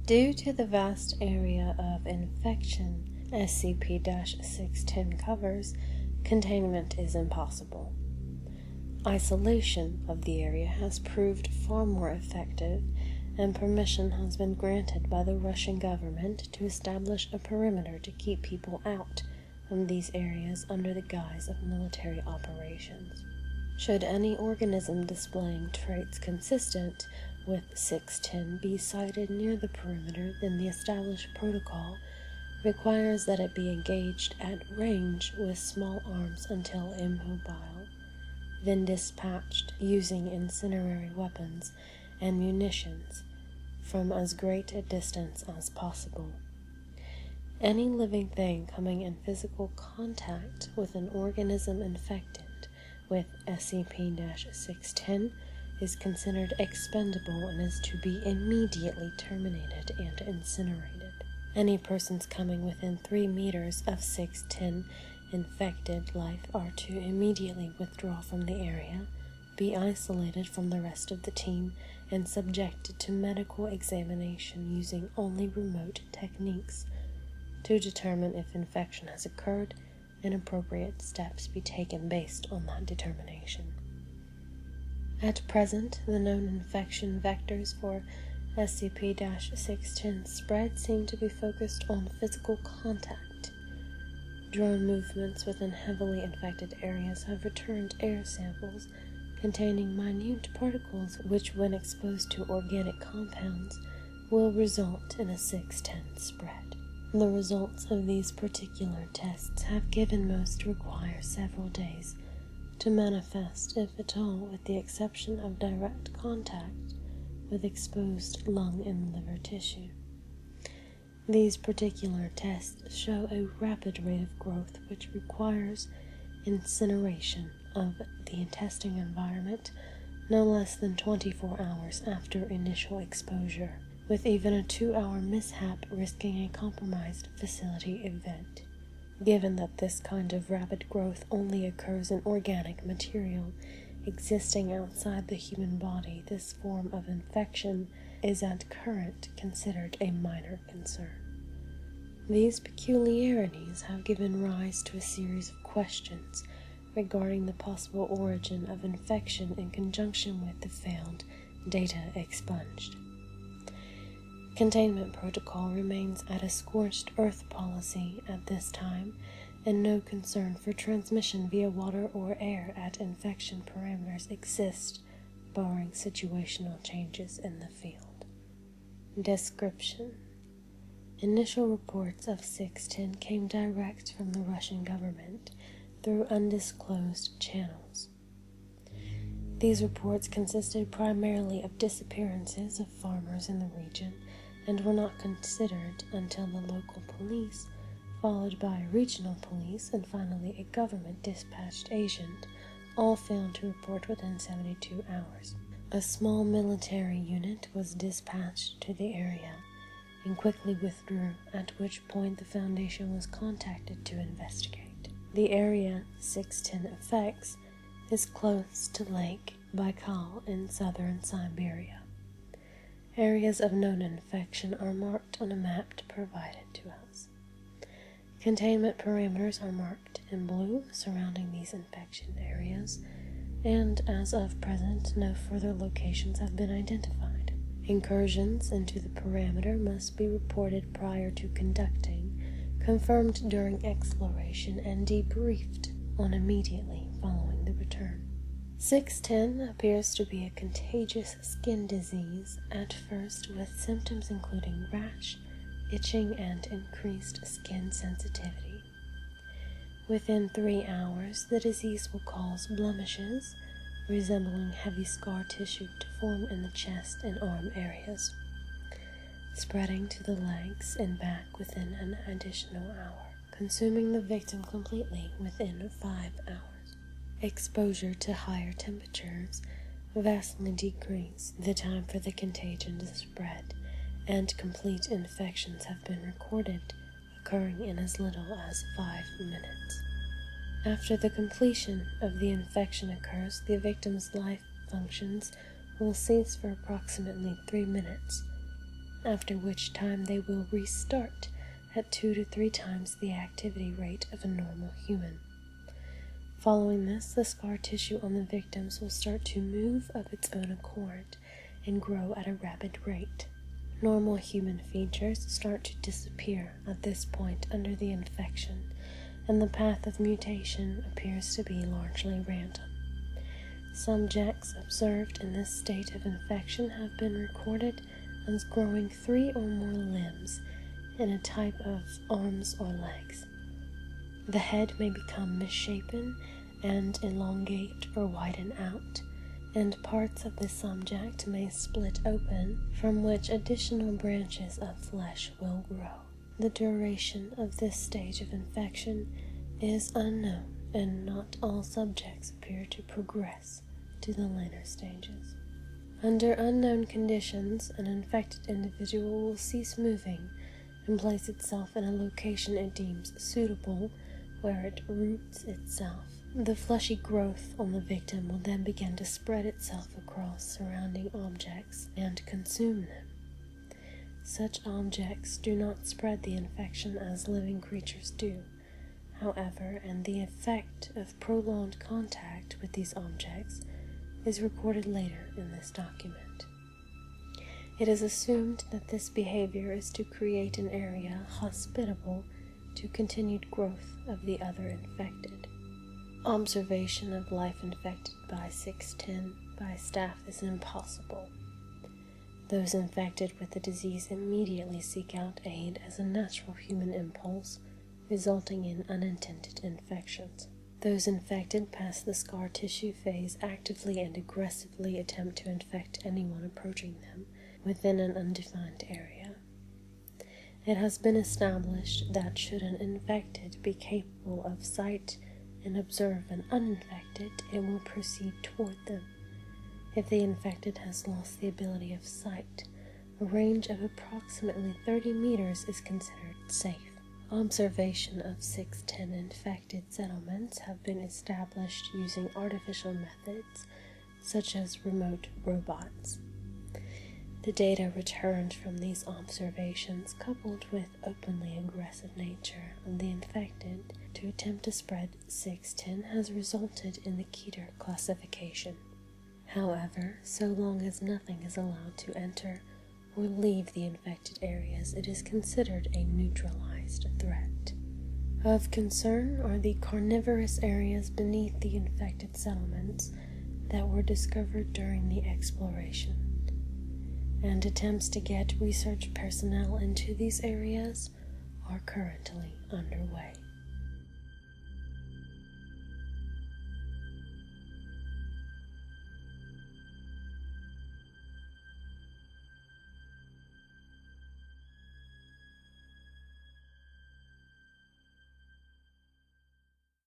Due to the vast area of infection SCP-610 covers, containment is impossible. Isolation of the area has proved far more effective, and permission has been granted by the Russian government to establish a perimeter to keep people out from these areas under the guise of military operations. Should any organism displaying traits consistent with 610 be sighted near the perimeter, then the established protocol requires that it be engaged at range with small arms until immobile, then dispatched using incendiary weapons and munitions from as great a distance as possible. Any living thing coming in physical contact with an organism infected with SCP-610 is considered expendable and is to be immediately terminated and incinerated. Any persons coming within 3 meters of 610 infected life are to immediately withdraw from the area, be isolated from the rest of the team, and subjected to medical examination using only remote techniques to determine if infection has occurred and appropriate steps be taken based on that determination. At present, the known infection vectors for SCP-610 spread seem to be focused on physical contact. Drone movements within heavily infected areas have returned air samples containing minute particles which, when exposed to organic compounds, will result in a 610 spread. The results of these particular tests have given most require several days to manifest, if at all, with the exception of direct contact with exposed lung and liver tissue. These particular tests show a rapid rate of growth which requires incineration of the intestinal environment no less than 24 hours after initial exposure, with even a 2-hour mishap risking a compromised facility event. Given that this kind of rapid growth only occurs in organic material existing outside the human body, this form of infection is at current considered a minor concern. These peculiarities have given rise to a series of questions regarding the possible origin of infection in conjunction with the failed data expunged. Containment protocol remains at a scorched earth policy at this time, and no concern for transmission via water or air at infection parameters exist, barring situational changes in the field. Description: initial reports of 610 came direct from the Russian government through undisclosed channels. These reports consisted primarily of disappearances of farmers in the region and were not considered until the local police, followed by regional police, and finally a government-dispatched agent, all failed to report within 72 hours. A small military unit was dispatched to the area and quickly withdrew, at which point the Foundation was contacted to investigate. The area 610 affects is close to Lake Baikal in southern Siberia. Areas of known infection are marked on a map provided to us. Containment parameters are marked in blue surrounding these infection areas, and as of present, no further locations have been identified. Incursions into the parameter must be reported prior to conducting, confirmed during exploration, and debriefed on immediately following the return. 610 appears to be a contagious skin disease, at first with symptoms including rash, itching, and increased skin sensitivity. Within 3 hours, the disease will cause blemishes resembling heavy scar tissue to form in the chest and arm areas, spreading to the legs and back within an additional hour, consuming the victim completely within 5 hours. Exposure to higher temperatures vastly decrease the time for the contagion to spread, and complete infections have been recorded occurring in as little as 5 minutes. After the completion of the infection occurs, the victim's life functions will cease for approximately 3 minutes, after which time they will restart at 2 to 3 times the activity rate of a normal human. Following this, the scar tissue on the victims will start to move of its own accord and grow at a rapid rate. Normal human features start to disappear at this point under the infection, and the path of mutation appears to be largely random. Subjects observed in this state of infection have been recorded as growing 3 or more limbs in a type of arms or legs. The head may become misshapen and elongate or widen out, and parts of the subject may split open, from which additional branches of flesh will grow. The duration of this stage of infection is unknown, and not all subjects appear to progress to the later stages. Under unknown conditions, an infected individual will cease moving and place itself in a location it deems suitable, where it roots itself. The fleshy growth on the victim will then begin to spread itself across surrounding objects and consume them. Such objects do not spread the infection as living creatures do, however, and the effect of prolonged contact with these objects is recorded later in this document. It is assumed that this behavior is to create an area hospitable to continued growth of the other infected. Observation of life infected by 610 by staff is impossible. Those infected with the disease immediately seek out aid as a natural human impulse, resulting in unintended infections. Those infected past the scar tissue phase actively and aggressively attempt to infect anyone approaching them within an undefined area. It has been established that should an infected be capable of sight and observe an uninfected, it will proceed toward them. If the infected has lost the ability of sight, a range of approximately 30 meters is considered safe. Observation of 610 infected settlements have been established using artificial methods, such as remote robots. The data returned from these observations, coupled with openly aggressive nature of the infected to attempt to spread 610, has resulted in the Keter classification. However, so long as nothing is allowed to enter or leave the infected areas, it is considered a neutralized threat. Of concern are the carnivorous areas beneath the infected settlements that were discovered during the exploration, and attempts to get research personnel into these areas are currently underway.